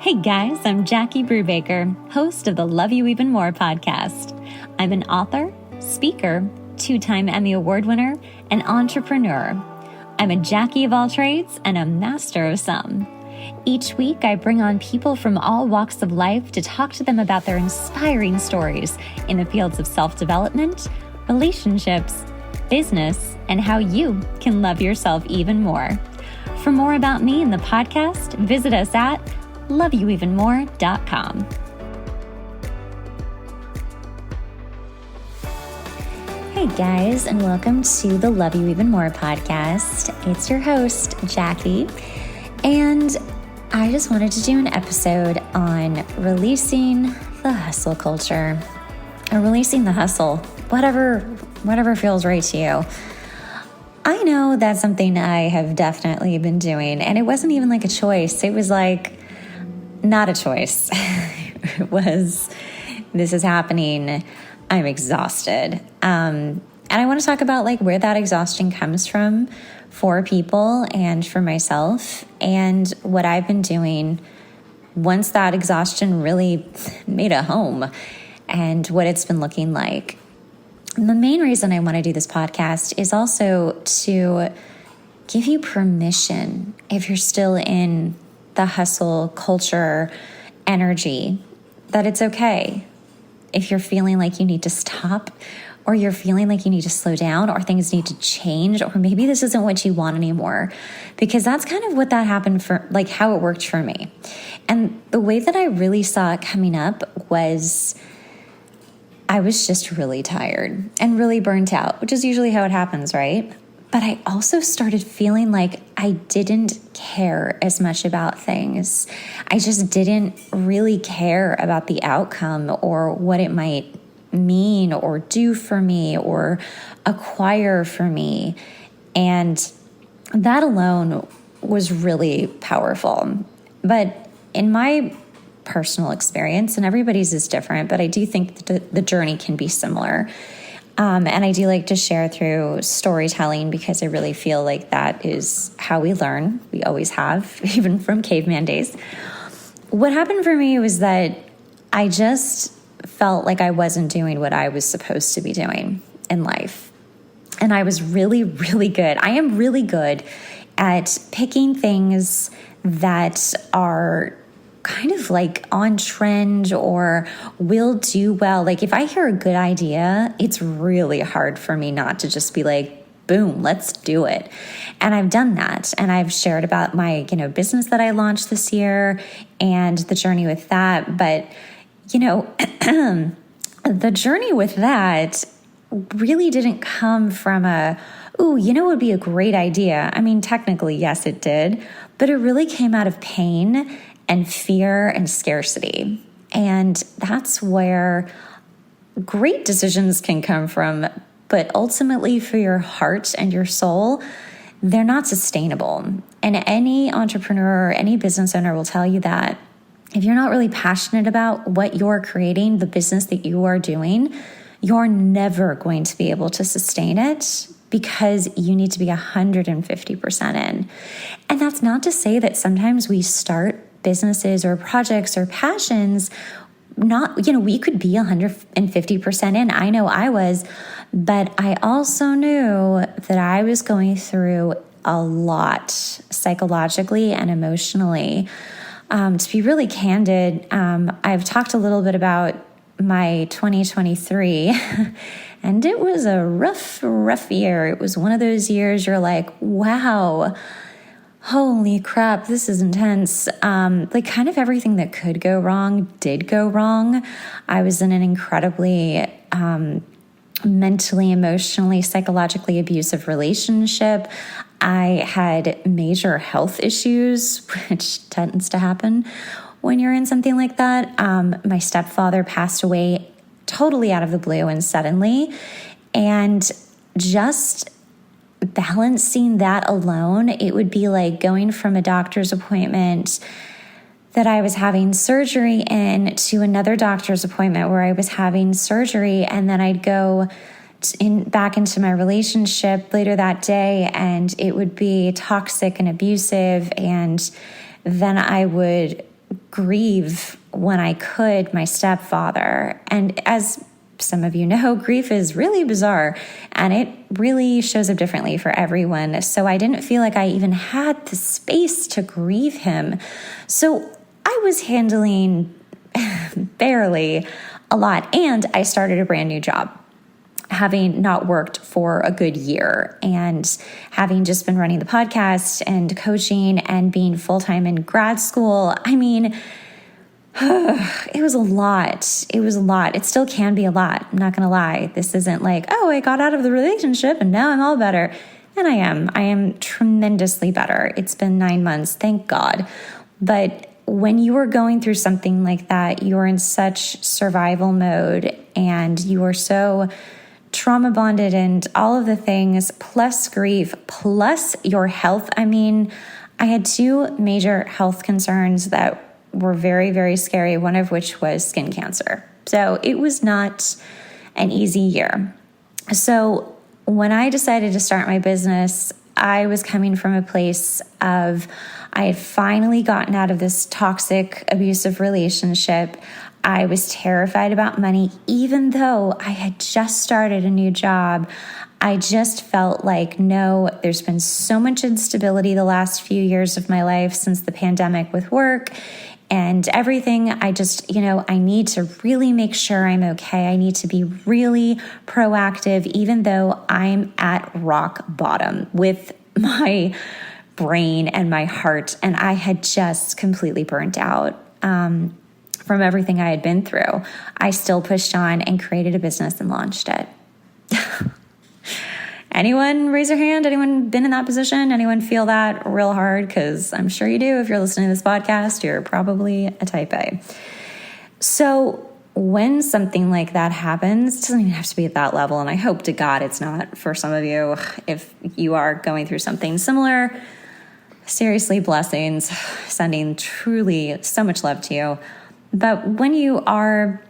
Hey guys, I'm Jackie Brubaker, host of the Love You Even More podcast. I'm an author, speaker, 2-time Emmy Award winner, and entrepreneur. I'm a Jackie of all trades and a master of some. Each week, I bring on people from all walks of life to talk to them about their inspiring stories in the fields of self-development, relationships, business, and how you can love yourself even more. For more about me and the podcast, visit us at loveyouevenmore.com. Hey guys, and welcome to the Love You Even More podcast. It's your host, Jackie, and I just wanted to do an episode on releasing the hustle culture, or releasing the hustle, whatever feels right to you. I know that's something I have definitely been doing, and it wasn't even like a choice. It was like not a choice. It was, this is happening. I'm exhausted. And I want to talk about like where that exhaustion comes from for people and for myself, and what I've been doing once that exhaustion really made a home, and what it's been looking like. And the main reason I want to do this podcast is also to give you permission, if you're still in the hustle culture energy, that it's okay if you're feeling like you need to stop, or you're feeling like you need to slow down, or things need to change, or maybe this isn't what you want anymore. Because that's kind of what that happened for, like how it worked for me. And the way that I really saw it coming up was I was just really tired and really burnt out, which is usually how it happens, right? But I also started feeling like I didn't care as much about things. I just didn't really care about the outcome or what it might mean or do for me or acquire for me. And that alone was really powerful. But in my personal experience, and everybody's is different, but I do think that the journey can be similar. And I do like to share through storytelling, because I really feel like that is how we learn. We always have, even from caveman days. What happened for me was that I just felt like I wasn't doing what I was supposed to be doing in life. And I was really, really good. I am really good at picking things that are kind of like on trend or will do well. Like if I hear a good idea, it's really hard for me not to just be like, boom, let's do it. And I've done that. And I've shared about my, business that I launched this year and the journey with that. But, the journey with that really didn't come from it would be a great idea. I mean, technically, yes, it did, but it really came out of pain and fear and scarcity. And that's where great decisions can come from. But ultimately, for your heart and your soul, they're not sustainable. And any entrepreneur, any business owner will tell you that if you're not really passionate about what you're creating, the business that you are doing, you're never going to be able to sustain it, because you need to be 150% in. And that's not to say that sometimes we start businesses or projects or passions, we could be 150% in. I know I was, but I also knew that I was going through a lot psychologically and emotionally. To be really candid, I've talked a little bit about my 2023, and it was a rough year. It was one of those years you're like, wow, holy crap, this is intense. Like kind of everything that could go wrong did go wrong. I was in an incredibly mentally, emotionally, psychologically abusive relationship. I had major health issues, which tends to happen when you're in something like that. My stepfather passed away totally out of the blue and suddenly. And just balancing that alone, it would be like going from a doctor's appointment that I was having surgery in to another doctor's appointment where I was having surgery, and then I'd go back into my relationship later that day and it would be toxic and abusive, and then I would grieve when I could my stepfather. And as some of you know, grief is really bizarre and it really shows up differently for everyone. So I didn't feel like I even had the space to grieve him. So I was handling barely a lot. And I started a brand new job, having not worked for a good year and having just been running the podcast and coaching and being full-time in grad school. I mean, it was a lot. It was a lot. It still can be a lot. I'm not going to lie. This isn't like, oh, I got out of the relationship and now I'm all better. And I am. I am tremendously better. It's been 9 months, thank God. But when you are going through something like that, you are in such survival mode and you are so trauma bonded and all of the things, plus grief, plus your health. I mean, I had 2 major health concerns that were very, very scary, one of which was skin cancer. So it was not an easy year. So when I decided to start my business, I was coming from a place of, I had finally gotten out of this toxic, abusive relationship. I was terrified about money, even though I had just started a new job. I just felt like, no, there's been so much instability the last few years of my life since the pandemic with work and everything. I just, I need to really make sure I'm okay. I need to be really proactive, even though I'm at rock bottom with my brain and my heart. And I had just completely burnt out from everything I had been through. I still pushed on and created a business and launched it. Anyone raise your hand? Anyone been in that position? Anyone feel that real hard? Because I'm sure you do. If you're listening to this podcast, you're probably a type A. So when something like that happens, it doesn't even have to be at that level. And I hope to God it's not for some of you. If you are going through something similar, seriously, blessings, sending truly so much love to you. But when you are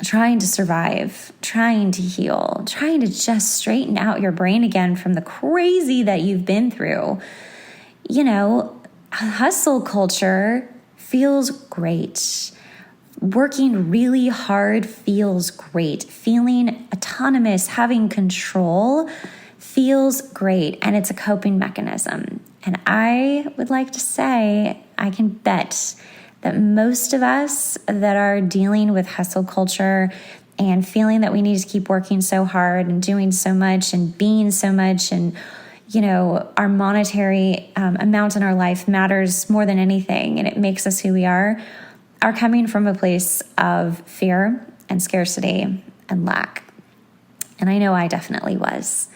trying to survive, trying to heal, trying to just straighten out your brain again from the crazy that you've been through, hustle culture feels great. Working really hard feels great. Feeling autonomous, having control feels great. And it's a coping mechanism. And I would like to say, I can bet that most of us that are dealing with hustle culture and feeling that we need to keep working so hard and doing so much and being so much and, our monetary amount in our life matters more than anything and it makes us who we are coming from a place of fear and scarcity and lack. And I know I definitely was.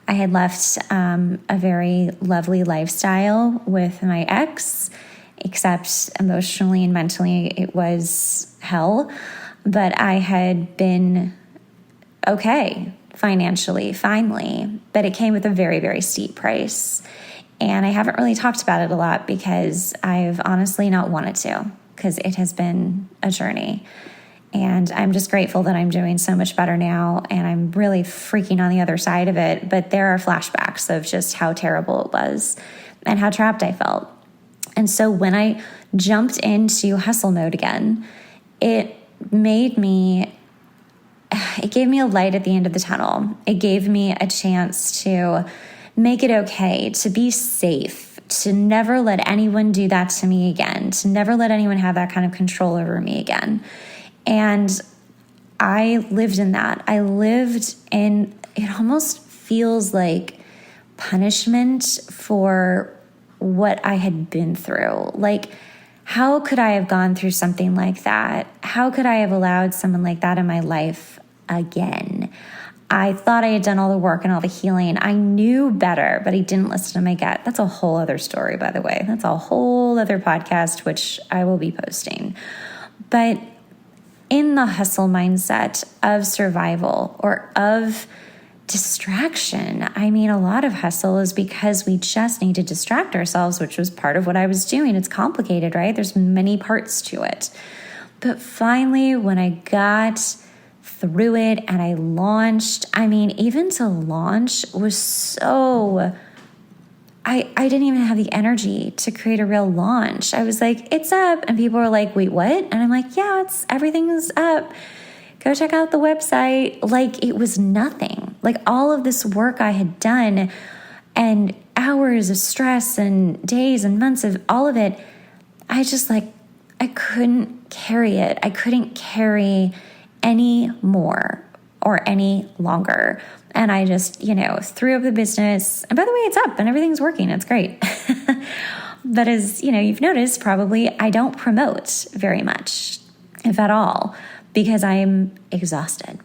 I had left a very lovely lifestyle with my ex, except emotionally and mentally it was hell. But I had been okay financially, finally. But it came with a very, very steep price. And I haven't really talked about it a lot because I've honestly not wanted to, because it has been a journey. And I'm just grateful that I'm doing so much better now. And I'm really freaking on the other side of it. But there are flashbacks of just how terrible it was and how trapped I felt. And so when I jumped into hustle mode again, it gave me a light at the end of the tunnel. It gave me a chance to make it okay, to be safe, to never let anyone do that to me again, to never let anyone have that kind of control over me again. And I lived in that. I lived in, it almost feels like punishment for what I had been through. Like, how could I have gone through something like that? How could I have allowed someone like that in my life again? I thought I had done all the work and all the healing. I knew better, but I didn't listen to my gut. That's a whole other story, by the way. That's a whole other podcast, which I will be posting. But in the hustle mindset of survival or of distraction. I mean, a lot of hustle is because we just need to distract ourselves, which was part of what I was doing. It's complicated, right? There's many parts to it. But finally, when I got through it and I launched, I mean, even to launch was so I didn't even have the energy to create a real launch. I was like, it's up. And people were like, wait, what? And I'm like, yeah, everything's up. Go check out the website. Like, it was nothing. Like, all of this work I had done and hours of stress and days and months of all of it, I couldn't carry it. I couldn't carry any more or any longer. And I just, threw up the business. And by the way, it's up and everything's working. It's great. But as, you've noticed probably, I don't promote very much, if at all, because I'm exhausted.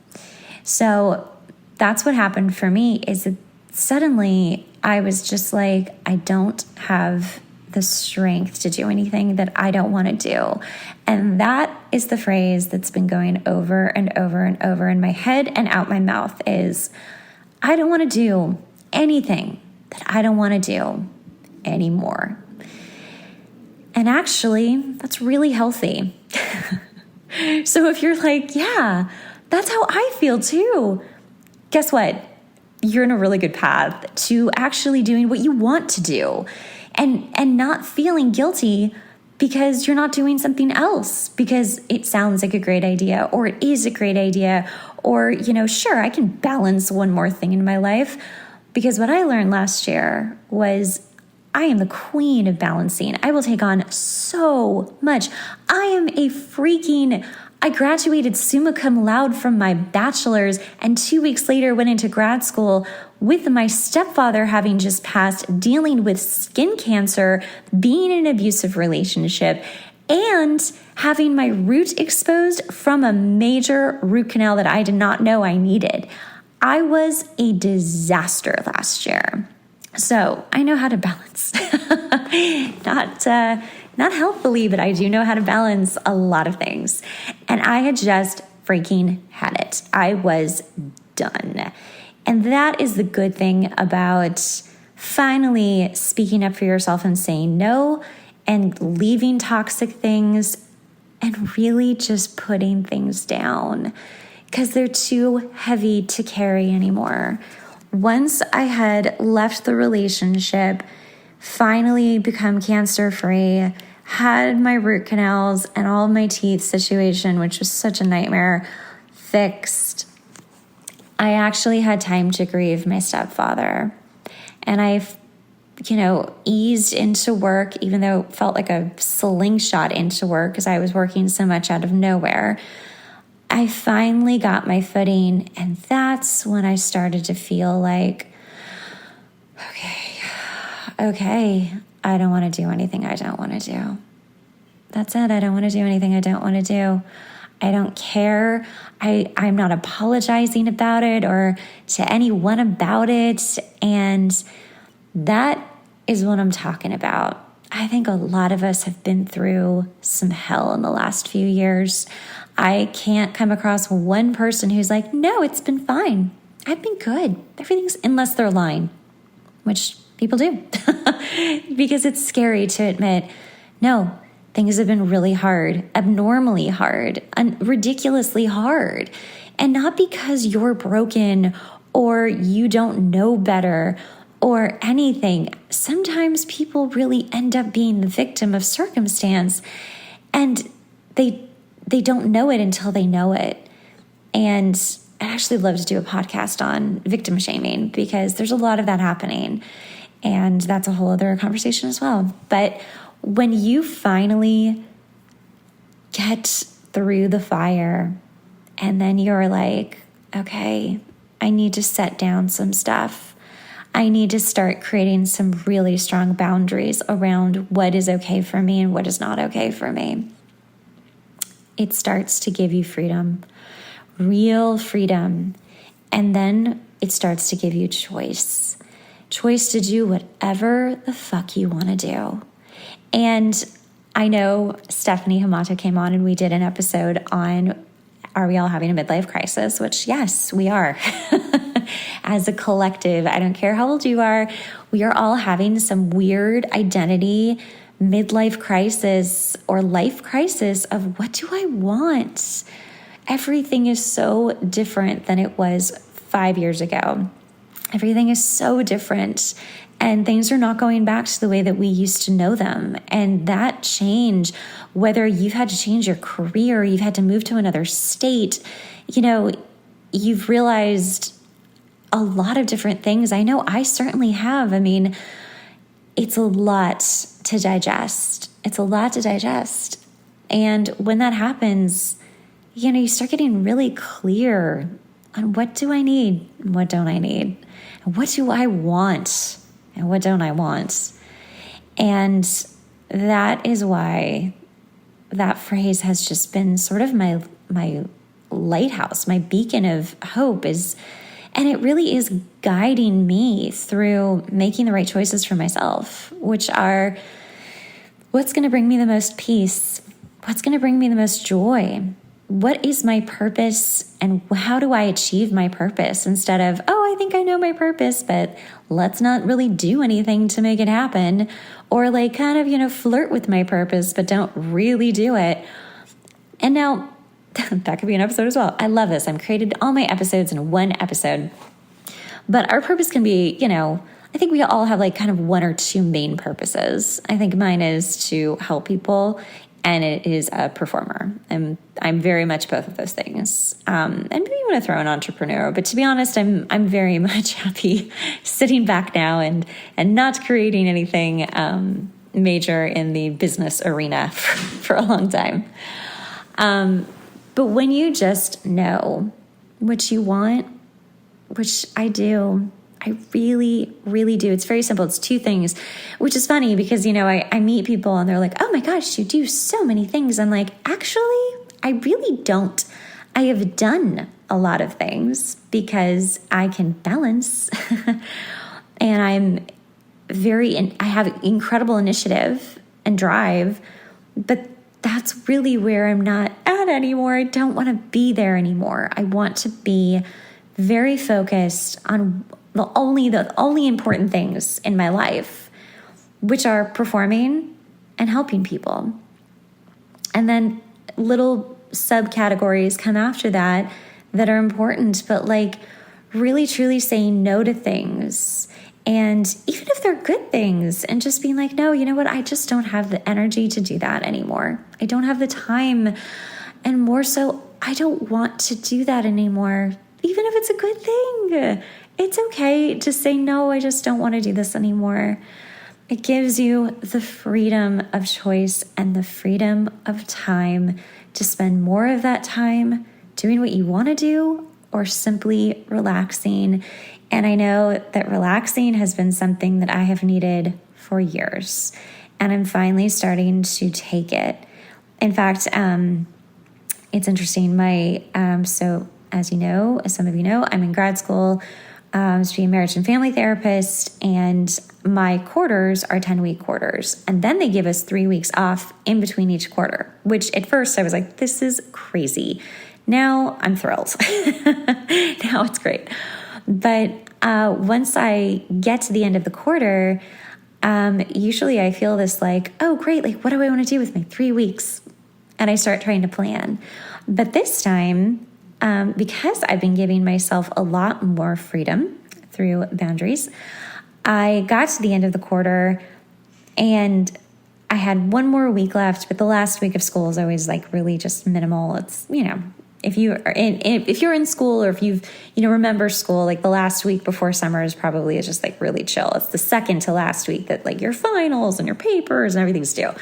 So that's what happened for me, is that suddenly I was just like, I don't have the strength to do anything that I don't want to do. And that is the phrase that's been going over and over and over in my head and out my mouth is, I don't want to do anything that I don't want to do anymore. And actually, that's really healthy. So if you're like, yeah, that's how I feel too, guess what? You're in a really good path to actually doing what you want to do and not feeling guilty because you're not doing something else because it sounds like a great idea or it is a great idea or, sure, I can balance one more thing in my life, because what I learned last year was I am the queen of balancing. I will take on so much. I graduated summa cum laude from my bachelor's and 2 weeks later went into grad school with my stepfather having just passed, dealing with skin cancer, being in an abusive relationship, and having my root exposed from a major root canal that I did not know I needed. I was a disaster last year. So I know how to balance. Not healthfully, but I do know how to balance a lot of things. And I had just freaking had it. I was done. And that is the good thing about finally speaking up for yourself and saying no and leaving toxic things and really just putting things down because they're too heavy to carry anymore. Once I had left the relationship, finally become cancer-free, had my root canals and all of my teeth situation, which was such a nightmare, fixed, I actually had time to grieve my stepfather. And I, eased into work, even though it felt like a slingshot into work because I was working so much out of nowhere. I finally got my footing, and that's when I started to feel like, okay, I don't want to do anything I don't want to do. That's it. I don't want to do anything I don't want to do. I don't care. I'm not apologizing about it or to anyone about it. And that is what I'm talking about. I think a lot of us have been through some hell in the last few years. I can't come across one person who's like, no, it's been fine. I've been good. Everything's, unless they're lying, which people do, because it's scary to admit, no, things have been really hard, abnormally hard, ridiculously hard. And not because you're broken or you don't know better or anything. Sometimes people really end up being the victim of circumstance, and they don't know it until they know it. And I'd actually love to do a podcast on victim shaming because there's a lot of that happening. And that's a whole other conversation as well. But when you finally get through the fire and then you're like, okay, I need to set down some stuff. I need to start creating some really strong boundaries around what is okay for me and what is not okay for me. It starts to give you freedom, real freedom. And then it starts to give you choice to do whatever the fuck you want to do. And I know Stephanie Hamato came on and we did an episode on, are we all having a midlife crisis? Which, yes, we are. As a collective, I don't care how old you are, we are all having some weird identity midlife crisis or life crisis of what do I want? Everything is so different than it was 5 years ago. Everything is so different. and things are not going back to the way that we used to know them. And that change, whether you've had to change your career, you've had to move to another state, you've realized a lot of different things. I know I certainly have. I mean, it's a lot to digest. It's a lot to digest. And when that happens, you start getting really clear on what do I need and what don't I need? And what do I want and what don't I want? And that is why that phrase has just been sort of my lighthouse, my beacon of hope and it really is guiding me through making the right choices for myself, which are what's going to bring me the most peace, what's going to bring me the most joy, what is my purpose, and how do I achieve my purpose, instead of, I think I know my purpose, but let's not really do anything to make it happen, or flirt with my purpose, but don't really do it. And now, that could be an episode as well. I love this. I've created all my episodes in one episode. But our purpose can be, I think we all have one or two main purposes. I think mine is to help people, and it is a performer. And I'm very much both of those things. And maybe you want to throw an entrepreneur, but to be honest, I'm very much happy sitting back now and not creating anything major in the business arena for a long time. But when you just know what you want, which I do, I really, really do. It's very simple. It's two things, which is funny because, I meet people and they're like, oh my gosh, you do so many things. I'm like, actually, I really don't. I have done a lot of things because I can balance and I have incredible initiative and drive, but that's really where I'm not at anymore. I don't want to be there anymore. I want to be very focused on the only important things in my life, which are performing and helping people. And then little subcategories come after that are important, but really truly saying no to things. And even if they're good things, and just being like, no, you know what? I just don't have the energy to do that anymore. I don't have the time. And more so, I don't want to do that anymore. Even if it's a good thing, it's okay to say, no, I just don't want to do this anymore. It gives you the freedom of choice and the freedom of time to spend more of that time doing what you want to do or simply relaxing. And I know that relaxing has been something that I have needed for years, and I'm finally starting to take it. In fact, it's interesting. So as some of you know, I'm in grad school to be a marriage and family therapist, and my quarters are 10-week quarters. And then they give us 3 weeks off in between each quarter, which at first I was like, this is crazy. Now I'm thrilled. Now it's great. But once I get to the end of the quarter, usually I feel this oh, great, what do I want to do with my 3 weeks? And I start trying to plan. But this time, because I've been giving myself a lot more freedom through boundaries, I got to the end of the quarter and I had one more week left, but the last week of school is always really just minimal. It's, if you're in school, or if you've, remember school, the last week before summer is probably just really chill. It's the second to last week that your finals and your papers and everything's due.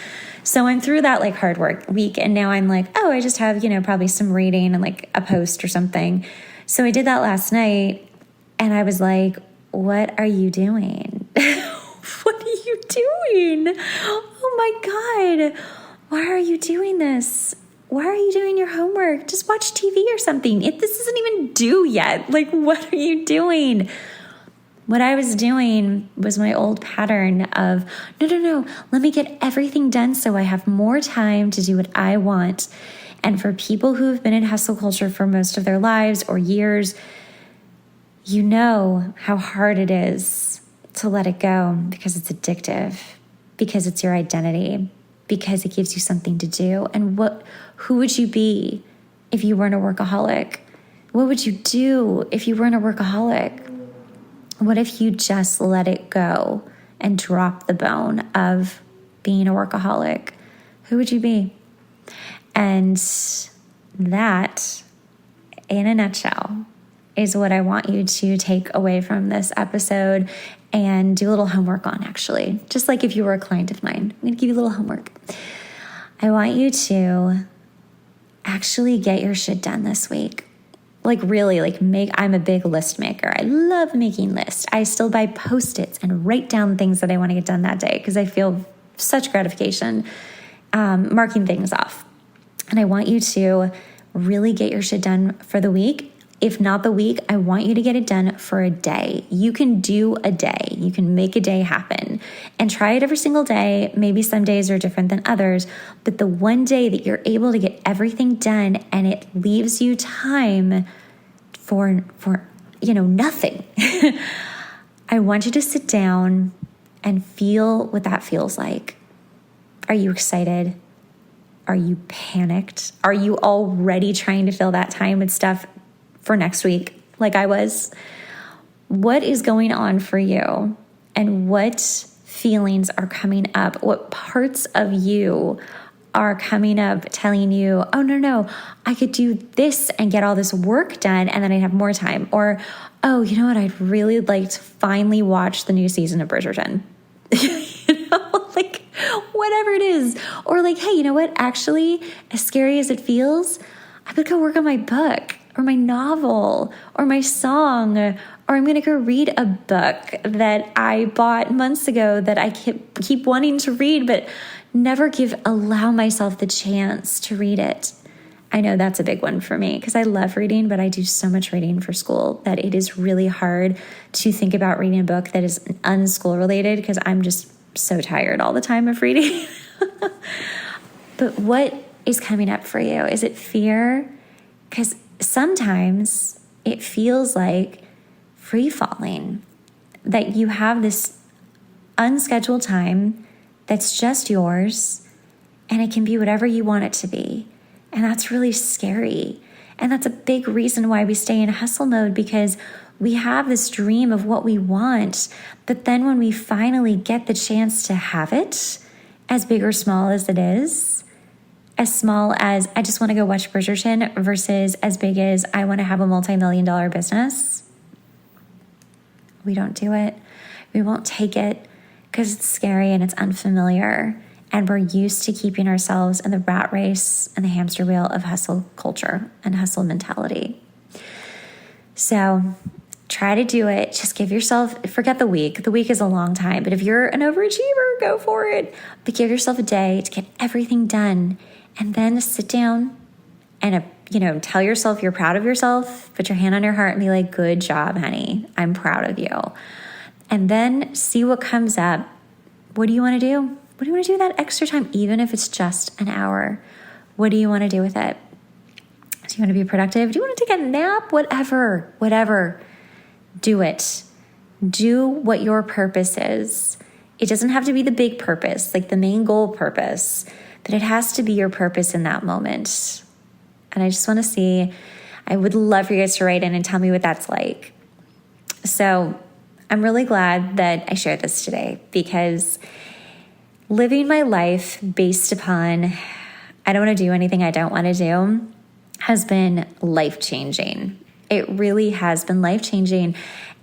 So I'm through that hard work week. And now I'm I just have, probably some reading and a post or something. So I did that last night and I was like, what are you doing? What are you doing? Oh my God. Why are you doing this? Why are you doing your homework? Just watch TV or something. This isn't even due yet. What are you doing? What I was doing was my old pattern of, no, let me get everything done so I have more time to do what I want. And for people who have been in hustle culture for most of their lives or years, you know how hard it is to let it go because it's addictive, because it's your identity, because it gives you something to do. And who would you be if you weren't a workaholic? What would you do if you weren't a workaholic? What if you just let it go and drop the bone of being a workaholic? Who would you be? And that, in a nutshell, is what I want you to take away from this episode and do a little homework on, actually. Just like if you were a client of mine. I'm going to give you a little homework. I want you to actually get your shit done this week. Like really, I'm a big list maker. I love making lists. I still buy Post-its and write down things that I want to get done that day because I feel such gratification marking things off. And I want you to really get your shit done for the week. If not the week, I want you to get it done for a day. You can do a day. You can make a day happen and try it every single day. Maybe some days are different than others, but the one day that you're able to get everything done and it leaves you time for nothing. I want you to sit down and feel what that feels like. Are you excited? Are you panicked? Are you already trying to fill that time with stuff for next week, like I was? What is going on for you? And what feelings are coming up? What parts of you are coming up telling you, oh, no, I could do this and get all this work done and then I'd have more time. Or, oh, you know what? I'd really like to finally watch the new season of Bridgerton. Whatever it is. Or hey, you know what? Actually, as scary as it feels, I would go work on my book or my novel or my song, or I'm going to go read a book that I bought months ago that I keep wanting to read, but never allow myself the chance to read it. I know that's a big one for me because I love reading, but I do so much reading for school that it is really hard to think about reading a book that is unschool related because I'm just so tired all the time of reading. But what is coming up for you? Is it fear? Because sometimes it feels like free falling, that you have this unscheduled time that's just yours and it can be whatever you want it to be. And that's really scary. And that's a big reason why we stay in hustle mode, because we have this dream of what we want, but then when we finally get the chance to have it, as big or small as it is, as small as I just want to go watch Bridgerton versus as big as I want to have a multi-million-dollar business, we don't do it. We won't take it because it's scary and it's unfamiliar, and we're used to keeping ourselves in the rat race and the hamster wheel of hustle culture and hustle mentality. So try to do it. Just give yourself, forget the week. The week is a long time, but if you're an overachiever, go for it. But give yourself a day to get everything done, and then sit down and, tell yourself you're proud of yourself. Put your hand on your heart and be like, good job, honey. I'm proud of you. And then see what comes up. What do you want to do? What do you want to do with that extra time, even if it's just an hour? What do you want to do with it? Do you want to be productive? Do you want to take a nap? Whatever. Do it. Do what your purpose is. It doesn't have to be the big purpose, like the main goal purpose, but it has to be your purpose in that moment. And I just want to see, I would love for you guys to write in and tell me what that's like. So I'm really glad that I shared this today, because living my life based upon I don't want to do anything I don't want to do has been life-changing. It really has been life-changing.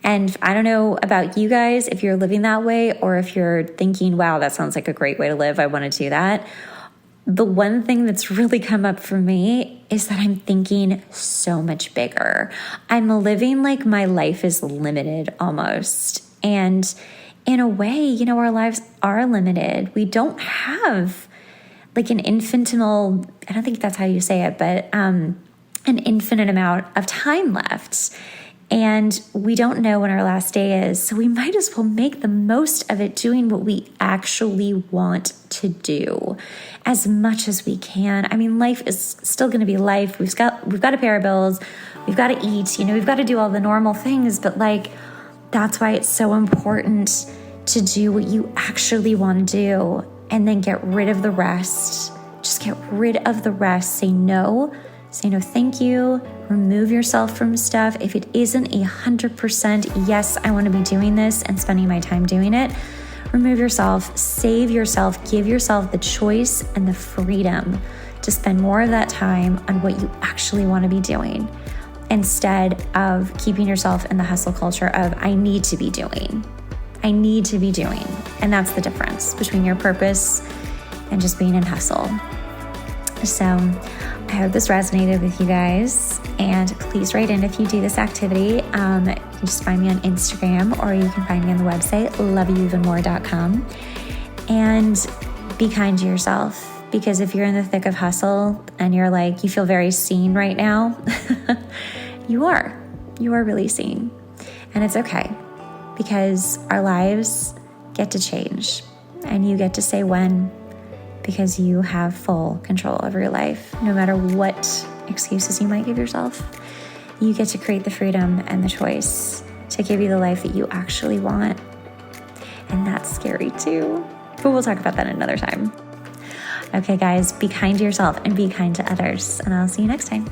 And I don't know about you guys, if you're living that way or if you're thinking, wow, that sounds like a great way to live, I want to do that. The one thing that's really come up for me is that I'm thinking so much bigger. I'm living like my life is limited almost. And in a way, our lives are limited. We don't have like an infinitesimal, I don't think that's how you say it, but an infinite amount of time left. And we don't know when our last day is. So we might as well make the most of it doing what we actually want to do as much as we can. I mean, life is still going to be life. We've got to pay our bills. We've got to eat, we've got to do all the normal things. But that's why it's so important to do what you actually want to do and then get rid of the rest. Just get rid of the rest. Say no Say no thank you. Remove yourself from stuff. If it isn't 100% yes, I want to be doing this and spending my time doing it, remove yourself, save yourself, give yourself the choice and the freedom to spend more of that time on what you actually want to be doing, instead of keeping yourself in the hustle culture of I need to be doing. I need to be doing. And that's the difference between your purpose and just being in hustle. So I hope this resonated with you guys, and please write in if you do this activity. You can just find me on Instagram, or you can find me on the website, loveyouevenmore.com. And be kind to yourself, because if you're in the thick of hustle and you're like, you feel very seen right now, you are really seen. And it's okay, because our lives get to change, and you get to say when, because you have full control over your life. No matter what excuses you might give yourself, you get to create the freedom and the choice to give you the life that you actually want. And that's scary too, but we'll talk about that another time. Okay, guys, be kind to yourself and be kind to others, and I'll see you next time.